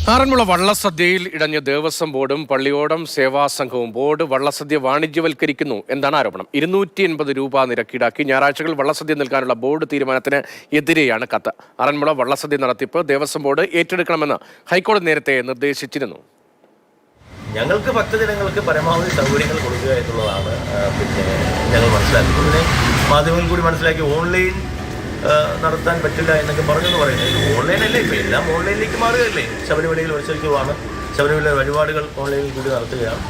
ആറന്മുള വള്ളസദ്യയിൽ ഇടഞ്ഞ ദേവസ്വം ബോർഡും പള്ളിയോടം സേവാ സംഘവും. ബോർഡ് വള്ളസദ്യ വാണിജ്യവൽക്കരിക്കുന്നു എന്നാണ് ആരോപണം. 280 രൂപ നിരക്ക് ഈടാക്കി ഞായറാഴ്ചകൾ വള്ളസദ്യ നൽകാനുള്ള ബോർഡ് തീരുമാനത്തിന് എതിരെയാണ് കത്ത്. ആറന്മുള വള്ളസദ്യ നടത്തിപ്പ് ദേവസ്വം ബോർഡ് ഏറ്റെടുക്കണമെന്ന് ഹൈക്കോടതി നേരത്തെ നിർദ്ദേശിച്ചിരുന്നു. ഞങ്ങൾക്ക് ഭക്തജനങ്ങൾക്ക് പരമാവധി സൗകര്യങ്ങൾ കൊടുക്കുക എന്നുള്ളതാണ് ഞങ്ങൾ മനസ്സിലാക്കുന്നത്. പിന്നെ മാധ്യമങ്ങൾ കൂടി മനസ്സിലാക്കി ഓൺലൈൻ നടത്താൻ പറ്റില്ല എന്നൊക്കെ പറഞ്ഞെന്ന് പറയുന്നത് ഓൺലൈനല്ലേ, ഇപ്പോൾ എല്ലാം ഓൺലൈനിലേക്ക് മാറുകയല്ലേ. ശബരിമലയിൽ ഉത്സവിക്കുവാണ്, ശബരിമല വഴിപാടുകൾ ഓൺലൈനിൽ കൂടി നടത്തുകയാണ്.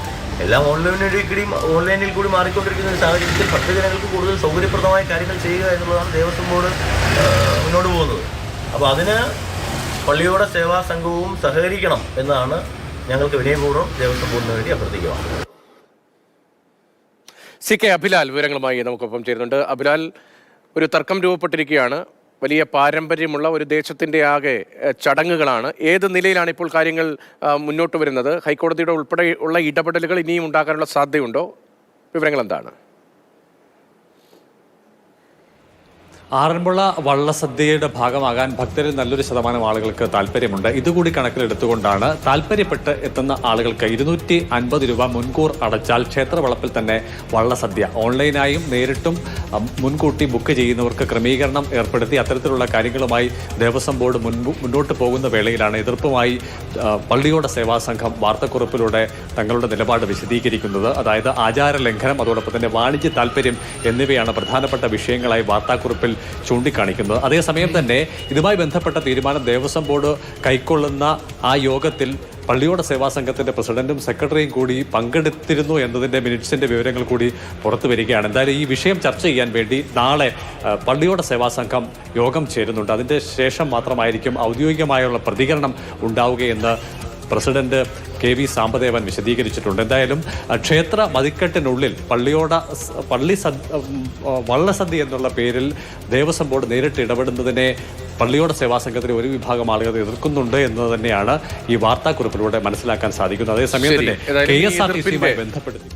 എല്ലാം ഓൺലൈനിൽ കൂടി മാറിക്കൊണ്ടിരിക്കുന്ന ഒരു സാഹചര്യത്തിൽ ഭക്തജനങ്ങൾക്ക് കൂടുതൽ സൗകര്യപ്രദമായ കാര്യങ്ങൾ ചെയ്യുക എന്നുള്ളതാണ് ദേവസ്വം ബോർഡ് മുന്നോട്ട് പോകുന്നത്. അപ്പോൾ അതിന് പള്ളിയോട സേവാ സംഘവും സഹകരിക്കണം എന്നാണ് ഞങ്ങൾക്ക് വിനയപൂർവ്വം ദേവസ്വം ബോർഡിന് വേണ്ടി അഭ്യർത്ഥിക്കുകയാണ്. CK അഭിലാൽ വിവരങ്ങളുമായി നമുക്കൊപ്പം ചേരുന്നുണ്ട്. അഭിലാൽ, ഒരു തർക്കം രൂപപ്പെട്ടിരിക്കുകയാണ്. വലിയ പാരമ്പര്യമുള്ള ഒരു ദേശത്തിൻ്റെ ആകെ ചടങ്ങുകളാണ്. ഏത് നിലയിലാണ് ഇപ്പോൾ കാര്യങ്ങൾ മുന്നോട്ട് വരുന്നത്? ഹൈക്കോടതിയുടെ ഉൾപ്പെടെ ഉള്ള ഇടപെടലുകൾ ഇനിയും ഉണ്ടാകാനുള്ള സാധ്യതയുണ്ടോ? വിവരങ്ങൾ എന്താണ്? ആറന്മുള വള്ളസദ്യയുടെ ഭാഗമാകാൻ ഭക്തരിൽ നല്ലൊരു ശതമാനം ആളുകൾക്ക് താല്പര്യമുണ്ട്. ഇതുകൂടി കണക്കിലെടുത്തുകൊണ്ടാണ് താല്പര്യപ്പെട്ട് എത്തുന്ന ആളുകൾക്ക് 250 രൂപ മുൻകൂർ അടച്ചാൽ ക്ഷേത്രവളപ്പിൽ തന്നെ വള്ളസദ്യ ഓൺലൈനായും നേരിട്ടും മുൻകൂട്ടി ബുക്ക് ചെയ്യുന്നവർക്ക് ക്രമീകരണം ഏർപ്പെടുത്തി അത്തരത്തിലുള്ള കാര്യങ്ങളുമായി ദേവസ്വം ബോർഡ് മുന്നോട്ട് പോകുന്ന വേളയിലാണ് എതിർപ്പുമായി പള്ളിയോട സേവാ സംഘം വാർത്താക്കുറിപ്പിലൂടെ തങ്ങളുടെ നിലപാട് വിശദീകരിക്കുന്നത്. അതായത് ആചാര ലംഘനം, അതോടൊപ്പം തന്നെ വാണിജ്യ താല്പര്യം എന്നിവയാണ് പ്രധാനപ്പെട്ട വിഷയങ്ങളായി വാർത്താക്കുറിപ്പിൽ ചൂണ്ടിക്കാണിക്കുന്നത്. അതേസമയം തന്നെ ഇതുമായി ബന്ധപ്പെട്ട തീരുമാനം ദേവസ്വം ബോർഡ് കൈക്കൊള്ളുന്ന ആ യോഗത്തിൽ പള്ളിയോട സേവാ സംഘത്തിന്റെ പ്രസിഡന്റും സെക്രട്ടറിയും കൂടി പങ്കെടുത്തിരുന്നു എന്നതിന്റെ മിനിറ്റ്സിന്റെ വിവരങ്ങൾ കൂടി പുറത്തു വരികയാണ്. എന്തായാലും ഈ വിഷയം ചർച്ച ചെയ്യാൻ വേണ്ടി നാളെ പള്ളിയോട സേവാ സംഘം യോഗം ചേരുന്നുണ്ട്. അതിന്റെ ശേഷം മാത്രമായിരിക്കും ഔദ്യോഗികമായുള്ള പ്രതികരണം ഉണ്ടാവുകയെന്ന് പ്രസിഡന്റ് KV സാമ്പദേവൻ വിശദീകരിച്ചിട്ടുണ്ട്. എന്തായാലും ക്ഷേത്ര മതിക്കെട്ടിനുള്ളിൽ വള്ളസദ്യ എന്നുള്ള പേരിൽ ദേവസ്വം ബോർഡ് നേരിട്ട് ഇടപെടുന്നതിനെ പള്ളിയോട സേവാ സംഘത്തിലെ ഒരു വിഭാഗം ആളുകൾ എതിർക്കുന്നുണ്ട് എന്ന് തന്നെയാണ് ഈ വാർത്താക്കുറിപ്പിലൂടെ മനസ്സിലാക്കാൻ സാധിക്കുന്നത്. അതേസമയം തന്നെ KSRTCയുമായി ബന്ധപ്പെടുത്തി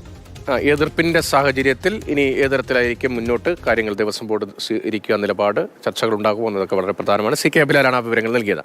എതിർപ്പിന്റെ സാഹചര്യത്തിൽ ഇനി ഏത് തരത്തിലായിരിക്കും മുന്നോട്ട് കാര്യങ്ങൾ ദേവസ്വം ബോർഡ് സ്വീകരിക്കുക നിലപാട് ചർച്ചകൾ ഉണ്ടാകുമോ എന്നതൊക്കെ വളരെ പ്രധാനമാണ്. CK അഭിലാലാണ് ആ വിവരങ്ങൾ നൽകിയത്.